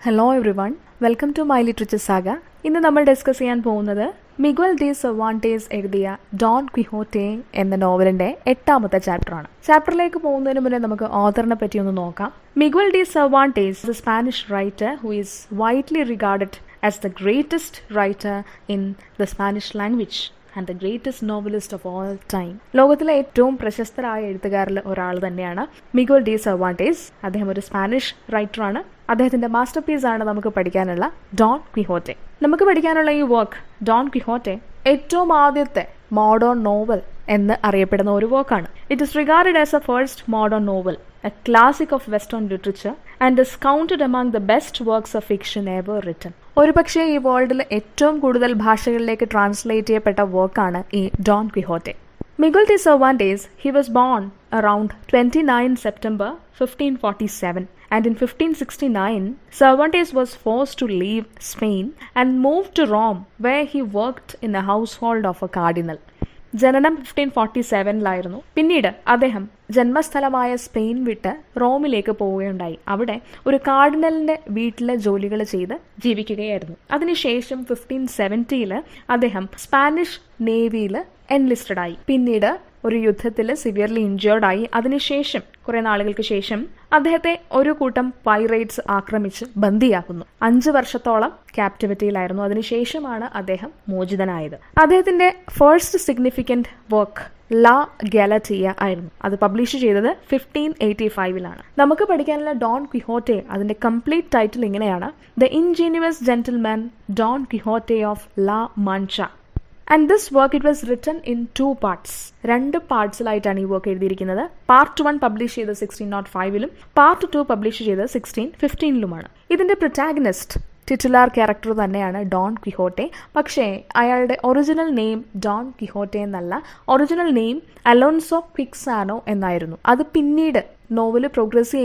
Hello everyone, welcome to my literature saga. ഇന്ന് നമ്മൾ discuss ചെയ്യാൻ പോകുന്നത് മിഗ്വൽ ഡി സെർവാന്റീസ് എഴുതിയ ഡോൺ ക്വിഹോറ്റെ എന്ന നോവലിന്റെ 8ാമത്തെ ചാപ്റ്ററാണ്. ചാപ്റ്ററിലേക്ക് പോകുന്നതിന് മുന്നേ നമുക്ക് ഓഥറിനെ പറ്റി ഒന്ന് നോക്കാം. Miguel de Cervantes is a Spanish writer who is widely regarded as the greatest writer in the Spanish language and the greatest novelist of all time. ലോകത്തിലെ ഏറ്റവും പ്രശസ്തരായ എഴുത്തുകാരിൽ ഒരാൾ തന്നെയാണ് മിഗ്വൽ ഡി സെർവാന്റീസ്. അദ്ദേഹം ഒരു സ്പാനിഷ് റൈറ്ററാണ്. അദ്ദേഹത്തിന്റെ മാസ്റ്റർ പീസ് ആണ് നമുക്ക് പഠിക്കാനുള്ള ഡോൺ ക്വിഹോറ്റെ. നമുക്ക് പഠിക്കാനുള്ള ഈ വർക്ക് ഡോൺ ക്വിഹോറ്റെ ഏറ്റവും ആദ്യത്തെ മോഡേൺ നോവൽ എന്ന് അറിയപ്പെടുന്ന ഒരു വർക്കാണ്. It is regarded as A first modern novel, A classic of western literature and is counted among the best works of fiction ever written. ഒരുപക്ഷെ ഈ വേൾഡിൽ ഏറ്റവും കൂടുതൽ ഭാഷകളിലേക്ക് ട്രാൻസ്ലേറ്റ് ചെയ്യപ്പെട്ട വർക്കാണ് ഈ Don ക്വിഹോറ്റെ. Miguel de Cervantes, he was born around 29 September 1547, and in 1569 Cervantes was forced to leave Spain and moved to Rome, where he worked in the household of a cardinal. ജനനം 1547 പിന്നീട് അദ്ദേഹം ജന്മസ്ഥലമായ Spain വിട്ട് റോമിലേക്ക് പോവുകയുണ്ടായി. അവിടെ ഒരു കാർഡിനലിന്റെ വീട്ടിലെ ജോലികൾ ചെയ്ത് ജീവിക്കുകയായിരുന്നു. അതിനുശേഷം 1570 അദ്ദേഹം സ്പാനിഷ് നേവിയിൽ എൻലിസ്റ്റഡ് ആയി. പിന്നീട് ഒരു യുദ്ധത്തിൽ സിവിയർലി ഇഞ്ചേർഡ് ആയി. അതിനുശേഷം കുറെ നാളുകൾക്ക് ശേഷം അദ്ദേഹത്തെ ഒരു കൂട്ടം പൈറേറ്റ്സ് ആക്രമിച്ച് ബന്ദിയാക്കുന്നു. 5 വർഷത്തോളം ക്യാപ്റ്റിവിറ്റിയിലായിരുന്നു. അതിനുശേഷമാണ് അദ്ദേഹം മോചിതനായത്. അദ്ദേഹത്തിന്റെ ഫസ്റ്റ് സിഗ്നിഫിക്കന്റ് വർക്ക് ലാ ഗാലറ്റിയ ആയിരുന്നു. അത് പബ്ലിഷ് ചെയ്തത് 1585 നമുക്ക് പഠിക്കാനുള്ള ഡോൺ ക്വിഹോറ്റെ അതിന്റെ കംപ്ലീറ്റ് ടൈറ്റിൽ ഇങ്ങനെയാണ്: the ingenious gentleman Don Quixote of La മാൻച. And this work, it was written in 2 parts. 2 പാർട്സിലായിട്ടാണ് ഈ വർക്ക് എഴുതിയിരിക്കുന്നത്. പാർട്ട് 1 പബ്ലിഷ് ചെയ്ത് 1605 പാർട്ട് 2 പബ്ലിഷ് ചെയ്ത് 1615 ഇതിന്റെ പ്രൊട്ടാഗണിസ്റ്റ് ടിറ്റുലാർ ക്യാരക്ടർ തന്നെയാണ് ഡോൺ ക്വിഹോറ്റെ. പക്ഷേ അയാളുടെ ഒറിജിനൽ നെയിം ഡോൺ ക്വിഹോറ്റെ എന്നല്ല. ഒറിജിനൽ നെയിം അലോൺസോ ക്വിക്സാനോ എന്നായിരുന്നു. അത് പിന്നീട് നോവല് പ്രോഗ്രസ്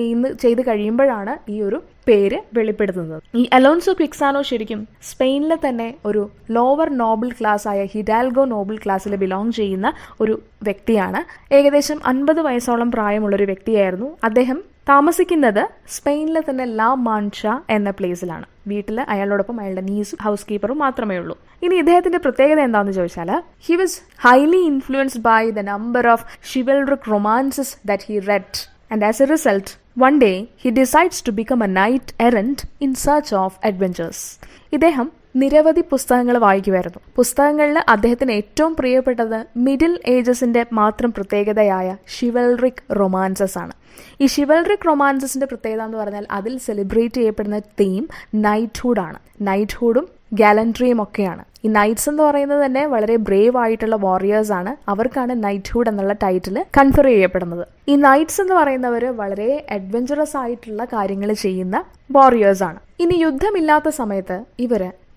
ചെയ്ത് കഴിയുമ്പോഴാണ് ഈ ഒരു പേര് വെളിപ്പെടുത്തുന്നത്. ഈ അലോൺസോ ക്വിക്സാനോ ശരിക്കും സ്പെയിനിലെ തന്നെ ഒരു ലോവർ നോബിൾ ക്ലാസ് ആയ ഹിഡാൽഗോ നോബിൾ ക്ലാസ്സിൽ ബിലോങ് ചെയ്യുന്ന ഒരു വ്യക്തിയാണ്. ഏകദേശം 50 വയസ്സോളം പ്രായമുള്ളൊരു വ്യക്തിയായിരുന്നു. അദ്ദേഹം താമസിക്കുന്നത് സ്പെയിനിലെ തന്നെ ലാ മാൻച എന്ന പ്ലേസിലാണ്. വീട്ടിൽ അയാളോടൊപ്പം അയാളുടെ നീസും ഹൗസ് കീപ്പറും മാത്രമേ ഉള്ളൂ. ഇനി ഇദ്ദേഹത്തിന്റെ പ്രത്യേകത എന്താണെന്ന് ചോദിച്ചാൽ, he was highly influenced by the number of chivalric romances that he read, and as a result one day he decides to become a knight errant in search of adventures. ഇദ്ദേഹം നിരവധി പുസ്തകങ്ങൾ വായിക്കുമായിരുന്നു. പുസ്തകങ്ങളിൽ അദ്ദേഹത്തിന് ഏറ്റവും പ്രിയപ്പെട്ടത് മിഡിൽ ഏജസിന്റെ മാത്രം പ്രത്യേകതയായ chivalric romances ആണ്. ഈ ഷിവൽറിക് റൊമാൻസസിന്റെ പ്രത്യേകത എന്ന് പറഞ്ഞാൽ അതിൽ സെലിബ്രേറ്റ് ചെയ്യപ്പെടുന്ന തീം നൈറ്റ്ഹുഡ് ആണ്. നൈറ്റ്ഹുഡും ഗാലൻട്രിയും ഒക്കെയാണ്. ഈ നൈറ്റ്സ് എന്ന് പറയുന്നത് തന്നെ വളരെ ബ്രേവ് ആയിട്ടുള്ള വാറിയേഴ്സ് ആണ്. അവർക്കാണ് നൈറ്റ്ഹുഡ് എന്നുള്ള ടൈറ്റിൽ കൺഫർ ചെയ്യപ്പെടുന്നത്. ഈ നൈറ്റ്സ് എന്ന് പറയുന്നവർ വളരെ അഡ്വഞ്ചറസ് ആയിട്ടുള്ള കാര്യങ്ങൾ ചെയ്യുന്ന വാറിയേഴ്സ് ആണ്. ഇനി യുദ്ധമില്ലാത്ത സമയത്ത്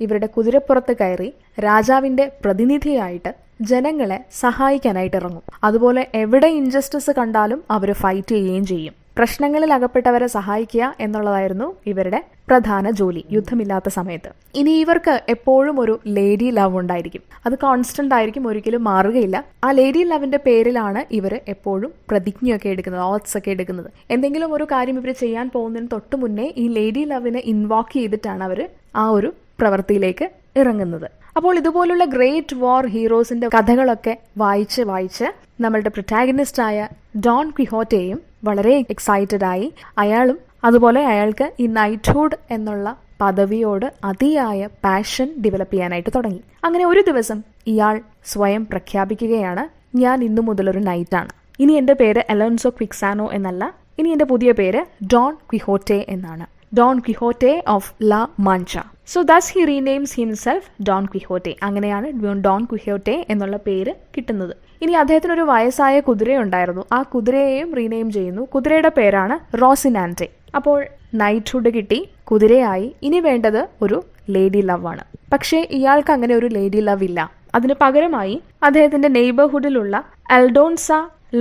ഇവരുടെ കുതിരപ്പുറത്ത് കയറി രാജാവിന്റെ പ്രതിനിധിയായിട്ട് ജനങ്ങളെ സഹായിക്കാനായിട്ട് ഇറങ്ങും. അതുപോലെ എവിടെ ഇൻജസ്റ്റിസ് കണ്ടാലും അവർ ഫൈറ്റ് ചെയ്യുകയും ചെയ്യും. പ്രശ്നങ്ങളിൽ അകപ്പെട്ടവരെ സഹായിക്കുക എന്നുള്ളതായിരുന്നു ഇവരുടെ പ്രധാന ജോലി യുദ്ധമില്ലാത്ത സമയത്ത്. ഇനി ഇവർക്ക് എപ്പോഴും ഒരു ലേഡി ലവ് ഉണ്ടായിരിക്കും. അത് കോൺസ്റ്റന്റ് ആയിരിക്കും, ഒരിക്കലും മാറുകയില്ല. ആ ലേഡി ലവിന്റെ പേരിലാണ് ഇവർ എപ്പോഴും പ്രതിജ്ഞയൊക്കെ എടുക്കുന്നത്, ഓത്സ് ഒക്കെ എടുക്കുന്നത്. എന്തെങ്കിലും ഒരു കാര്യം ഇവർ ചെയ്യാൻ പോകുന്നതിന് തൊട്ട് മുന്നേ ഈ ലേഡി ലവിനെ ഇൻവോക്ക് ചെയ്തിട്ടാണ് അവർ ആ ഒരു പ്രവൃത്തിയിലേക്ക് ഇറങ്ങുന്നത്. അപ്പോൾ ഇതുപോലുള്ള ഗ്രേറ്റ് വാർ ഹീറോസിന്റെ കഥകളൊക്കെ വായിച്ച് നമ്മളുടെ പ്രൊട്ടാഗണിസ്റ്റായ ഡോൺ ക്വിഹോറ്റെയും വളരെ എക്സൈറ്റഡ് ആയി. അയാളും അതുപോലെ അയാൾക്ക് ഈ നൈറ്റ്ഹുഡ് എന്നുള്ള പദവിയോട് അതിയായ പാഷൻ ഡെവലപ്പ് ചെയ്യാനായിട്ട് തുടങ്ങി. അങ്ങനെ ഒരു ദിവസം ഇയാൾ സ്വയം പ്രഖ്യാപിക്കുകയാണ്, ഞാൻ ഇന്നു മുതലൊരു നൈറ്റാണ്. ഇനി എൻ്റെ പേര് അലോൺസോ ക്വിക്സാനോ എന്നല്ല, ഇനി എൻ്റെ പുതിയ പേര് ഡോൺ ക്വിഹോറ്റെ എന്നാണ്. Don Quixote of La Mancha. So thus he renames himself Don Quixote. അങ്ങനെയാണ് ഡോൺ ക്വിഹോറ്റെ എന്നുള്ള പേര് കിട്ടുന്നത്. ഇനി അദ്ദേഹത്തിനൊരു വയസ്സായ കുതിരയുണ്ടായിരുന്നു. ആ കുതിരയെയും റീനെയിം ചെയ്യുന്നു. കുതിരയുടെ പേരാണ് റോസിനാൻറ്റെ. അപ്പോൾ നൈറ്റ്ഹുഡ് കിട്ടി, കുതിരയായി. ഇനി വേണ്ടത് ഒരു ലേഡി ലവ് ആണ്. പക്ഷേ ഇയാൾക്ക് അങ്ങനെ ഒരു ലേഡി ലവ് ഇല്ല. അതിന് പകരമായി അദ്ദേഹത്തിന്റെ നെയ്ബർഹുഡിലുള്ള അൽഡോൺസ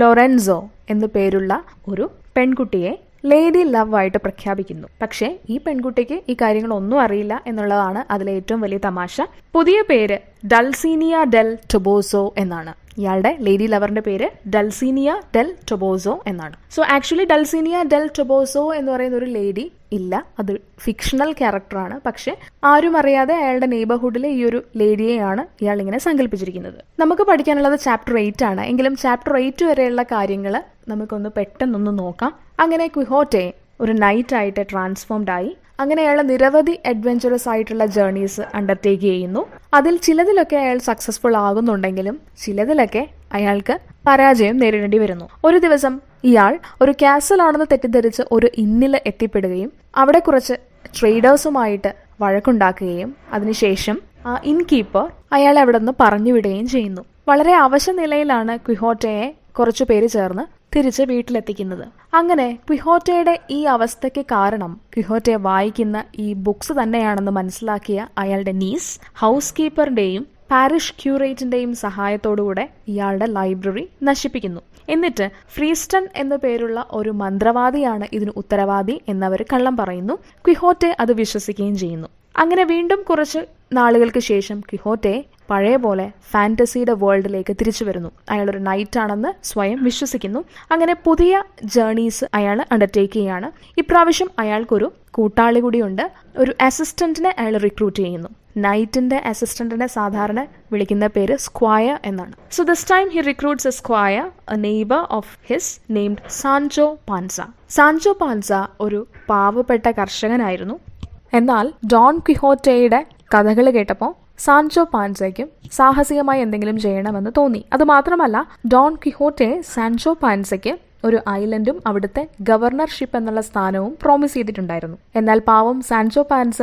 ലോറൻസോ എന്നു പേരുള്ള ഒരു പെൺകുട്ടിയെ ലേഡി ലവ് ആയിട്ട് പ്രഖ്യാപിക്കുന്നു. പക്ഷേ ഈ പെൺകുട്ടിക്ക് ഈ കാര്യങ്ങളൊന്നും അറിയില്ല എന്നുള്ളതാണ് അതിലെ ഏറ്റവും വലിയ തമാശ. പുതിയ പേര് ഡൾസീനിയ ഡെൽ ടൊബോസോ എന്നാണ്. ഇയാളുടെ ലേഡി ലവറിന്റെ പേര് ഡൾസീനിയ ഡെൽ ടൊബോസോ എന്നാണ്. സോ ആക്ച്വലി ഡൾസീനിയ ഡെൽ ടൊബോസോ എന്ന് പറയുന്ന ഒരു ലേഡി ഇല്ല, അത് ഫിക്ഷണൽ ക്യാരക്ടറാണ്. പക്ഷെ ആരും അറിയാതെ അയാളുടെ നെയ്ബർഹുഡിലെ ഈ ഒരു ലേഡിയെയാണ് ഇയാൾ ഇങ്ങനെ സങ്കല്പിച്ചിരിക്കുന്നത്. നമുക്ക് പഠിക്കാനുള്ളത് ചാപ്റ്റർ 8 ആണ്. എങ്കിലും ചാപ്റ്റർ 8 വരെയുള്ള കാര്യങ്ങൾ നമുക്കൊന്ന് പെട്ടെന്നൊന്ന് നോക്കാം. അങ്ങനെ ക്വിഹോറ്റെ ഒരു നൈറ്റ് ആയിട്ട് ട്രാൻസ്ഫോംഡ് ആയി. അങ്ങനെ അയാൾ നിരവധി അഡ്വഞ്ചറസ് ആയിട്ടുള്ള ജേർണീസ് അണ്ടർടേക്ക് ചെയ്യുന്നു. അതിൽ ചിലതിലൊക്കെ അയാൾ സക്സസ്ഫുൾ ആകുന്നുണ്ടെങ്കിലും ചിലതിലൊക്കെ അയാൾക്ക് പരാജയം നേരിടേണ്ടി വരുന്നു. ഒരു ദിവസം ഇയാൾ ഒരു കാസൽ ആണെന്ന് തെറ്റിദ്ധരിച്ച് ഒരു ഇന്നിൽ എത്തിപ്പെടുകയും അവിടെ കുറച്ച് ട്രേഡേഴ്സുമായിട്ട് വഴക്കുണ്ടാക്കുകയും അതിനുശേഷം ആ ഇൻകീപ്പർ അയാളെ അവിടെ നിന്ന് പറഞ്ഞുവിടുകയും ചെയ്യുന്നു. വളരെ അവശ നിലയിലാണ് ക്വിഹോറ്റയെ കുറച്ചു പേര് ചേർന്ന് തിരിച്ച് വീട്ടിലെത്തിക്കുന്നത്. അങ്ങനെ ക്വിഹോറ്റയുടെ ഈ അവസ്ഥയ്ക്ക് കാരണം ക്വിഹോറ്റെ വായിക്കുന്ന ഈ ബുക്സ് തന്നെയാണെന്ന് മനസ്സിലാക്കിയ അയാളുടെ നീസ് ഹൗസ് കീപ്പറിന്റെയും പാരിഷ് ക്യൂറേറ്റിന്റെയും സഹായത്തോടുകൂടെ ഇയാളുടെ ലൈബ്രറി നശിപ്പിക്കുന്നു. എന്നിട്ട് ഫ്രീസ്റ്റൺ എന്നു പേരുള്ള ഒരു മന്ത്രവാദിയാണ് ഇതിന് ഉത്തരവാദി എന്നവർ കള്ളം പറയുന്നു. ക്വിഹോറ്റെ അത് വിശ്വസിക്കുകയും ചെയ്യുന്നു. അങ്ങനെ വീണ്ടും കുറച്ച് നാളുകൾക്ക് ശേഷം ക്വിഹോറ്റെ പഴയ പോലെ ഫാന്റസിയുടെ വേൾഡിലേക്ക് തിരിച്ചു വരുന്നു. അയാളൊരു നൈറ്റ് ആണെന്ന് സ്വയം വിശ്വസിക്കുന്നു. അങ്ങനെ പുതിയ ജേർണീസ് അയാൾ അണ്ടർടേക്ക് ചെയ്യാണ്. ഇപ്രാവശ്യം അയാൾക്കൊരു കൂട്ടാളി കൂടിയുണ്ട്. ഒരു അസിസ്റ്റന്റിനെ അയാൾ റിക്രൂട്ട് ചെയ്യുന്നു. നൈറ്റിന്റെ അസിസ്റ്റന്റിനെ സാധാരണ വിളിക്കുന്ന പേര് സ്ക്വയർ എന്നാണ്. So this time he recruits A square, A neighbour of his named Sancho Panza. Sancho Panza ഒരു പാവപ്പെട്ട കർഷകനായിരുന്നു. എന്നാൽ ഡോൺ ക്വിഹോറ്റയുടെ കഥകൾ കേട്ടപ്പോൾ സാൻചോ പാൻസയ്ക്കും സാഹസികമായി എന്തെങ്കിലും ചെയ്യണമെന്ന് തോന്നി. അതുമാത്രമല്ല, ഡോൺ ക്വിഹോറ്റെ സാൻചോ പാൻസയ്ക്ക് ഒരു ഐലൻഡും അവിടുത്തെ ഗവർണർഷിപ്പ് എന്നുള്ള സ്ഥാനവും പ്രോമിസ് ചെയ്തിട്ടുണ്ടായിരുന്നു. എന്നാൽ പാവം സാൻചോ പാൻസ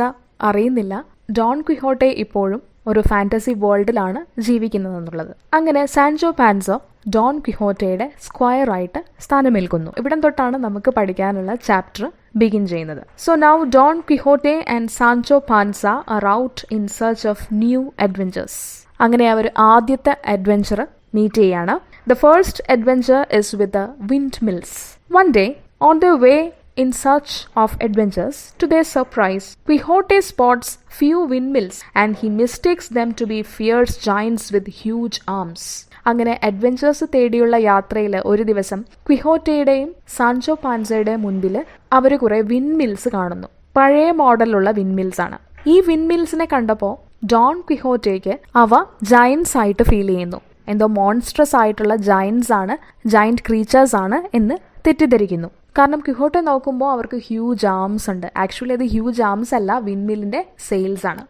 അറിയുന്നില്ല ഡോൺ ക്വിഹോറ്റെ ഇപ്പോഴും ഒരു ഫാന്റസി വേൾഡിലാണ് ജീവിക്കുന്നതെന്നുള്ളത്. അങ്ങനെ സാൻചോ പാൻസോ ഡോൺ ക്വിഹോറ്റയുടെ സ്ക്വയറായിട്ട് സ്ഥാനമേൽക്കുന്നു. ഇവിടം തൊട്ടാണ് നമുക്ക് പഠിക്കാനുള്ള ചാപ്റ്റർ ബിഗിൻ ചെയ്യുന്നത്. So now Don Quixote and Sancho Panza are out in search of new adventures. അങ്ങനെ അവർ ആദ്യത്തെ അഡ്വഞ്ചർ മീറ്റ് ചെയ്യാണ്. The first adventure is with the windmills. One day on the way in search of adventures, to their surprise, Quixote spots few windmills and he mistakes them to be fierce giants with huge arms. അങ്ങനെ adventures തേടിയുള്ള യാത്രയിൽ ഒരു ദിവസം ക്വിഹോറ്റയുടെയും Sancho പാൻസയുടെയും മുൻപിൽ അവർ കുറെ windmills കാണുന്നു. പഴയ മോഡലുള്ള windmills ആണ്. ഈ വിൻമിൽസിനെ കണ്ടപ്പോൾ ഡോൺ ക്വിഹോറ്റയ്ക്ക് അവ ജയൻസ് ആയിട്ട് ഫീൽ ചെയ്യുന്നു. എന്തോ മോൺസ്ട്രസ് ആയിട്ടുള്ള ജയൻസ് ആണ്, ജയന്റ് ക്രീച്ചേഴ്സ് ആണ് എന്ന് തെറ്റിദ്ധരിക്കുന്നു. കാരണം ക്വിഹോറ്റെ നോക്കുമ്പോൾ അവർക്ക് ഹ്യൂജ് ആംസ് ഉണ്ട്. ആക്ച്വലി അത് ഹ്യൂജ് ആംസ് അല്ല, വിൻമില്ലിന്റെ സെയിൽസ് ആണ്.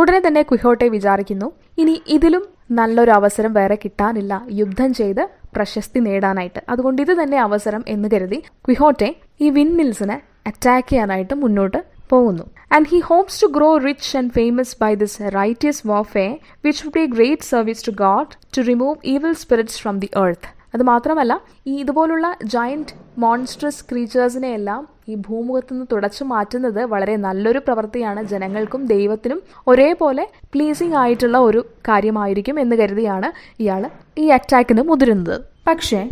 ഉടനെ തന്നെ ക്വിഹോറ്റെ വിചാരിക്കുന്നു ഇനി ഇതിലും നല്ലൊരു അവസരം വേറെ കിട്ടാനില്ല യുദ്ധം ചെയ്ത് പ്രശസ്തി നേടാനായിട്ട്. അതുകൊണ്ട് ഇത് തന്നെ അവസരം എന്ന് കരുതി ക്വിഹോറ്റെ ഈ വിൻമിൽസിനെ അറ്റാക്ക് ചെയ്യാനായിട്ട് മുന്നോട്ട് പോകുന്നു. And he hopes to grow rich and famous by this righteous warfare which would be great service to God to remove evil spirits from the earth. അത് മാത്രമല്ല, ഈ ഇതുപോലുള്ള ജയന്റ് മോൺസ്ട്രസ് ക്രീച്ചേഴ്സിനെ എല്ലാം ഈ ഭൂമുഖത്തു നിന്ന് തുടച്ചു മാറ്റുന്നത് വളരെ നല്ലൊരു പ്രവൃത്തിയാണ്. ജനങ്ങൾക്കും ദൈവത്തിനും ഒരേപോലെ പ്ലീസിംഗ് ആയിട്ടുള്ള ഒരു കാര്യമായിരിക്കും എന്ന് കരുതിയാണ് ഇയാൾ ഈ അറ്റാക്കിന് മുതിരുന്നത്. പക്ഷേ